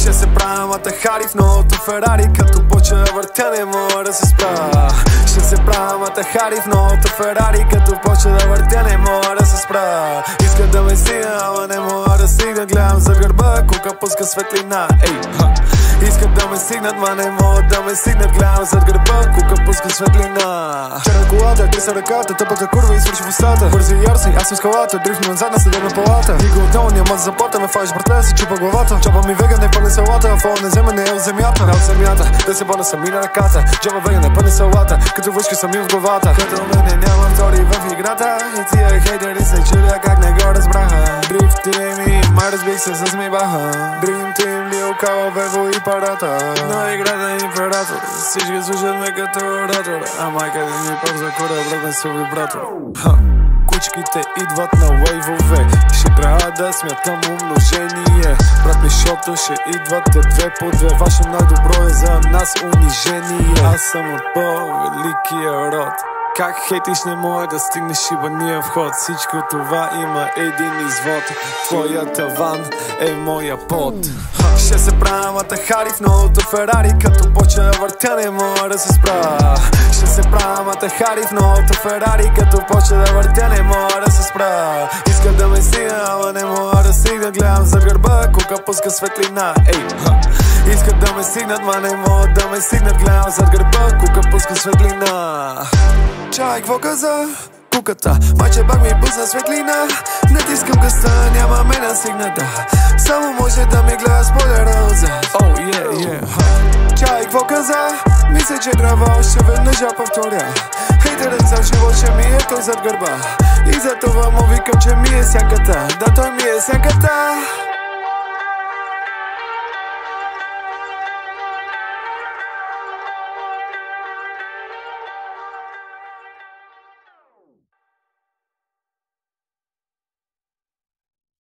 Ще се правя матахари в новото Ферари, като почва да въртя не мога да се спра. Ще се правя матахари в новото Ферари, като почва да въртя не мога да се спра. Иска да ме стигна, ама не мога да стигна. Гледам за гърба, кука пуска светлина. Искат да ме стигнат, ма не могат да ме стигнат. Гледам зад гърба, кука пуска светлина. Черна колата, триса ръката, тъпата курва и свърши в устата. Бързи и ярси, аз съм скалата, дрифт назад на съдебна палата. Никой отново няма за заплата, ме фаш братле, си чупа главата. Чопа ми веган, не пълни салата, а фол не взема, не е от земята. Не от земята, да се бъда сами на ръката. Джоба веган, не пълни салата, като въшки сами в главата. Като мене няма втори в играта, и тия хейтери се чудя как не го разбраха. Дрифт ми, май разбих се с ми баха. Dream Team, Лил Кала, Вево и парата. На играта император, всички слушат ме като оратор. А майка ми пак за кора, брат ме са вибратор. Кучките идват на вейвове, ще трябва да смятам умножение. Брат ми, шото ще идвате две по две. Ваше най-добро е за нас унижение. Аз съм от по-великия род. Как хейтиш не може да стигнеш шибания вход. Всичко това има един извод. Твоя таван е моя пот. Ще се правя матахари в новото Ферари, като почва да въртя не мога да се спра. Ще се правя матахари в новото Ферари, като почва да въртя не мога да се спра. Иска да ме стигна, ама не мога да стигна. Гледам за гърба, кука пуска светлина. Искат да ме стигнат, ма не могат да ме стигнат. Гледам зад гърба, кука пуска светлина. Чай, какво каза? Куката, майче бак ми пусна светлина. Натискам гъста, няма ме настигна, да. Само може да ми гледа спойлера отзад. Чай, какво каза? Мисля, че трябва още веднъж да повторя. Хейтерът за живот ще ми е той зад гърба. И за това му викам, че ми е сянката. Да, той ми е сянката.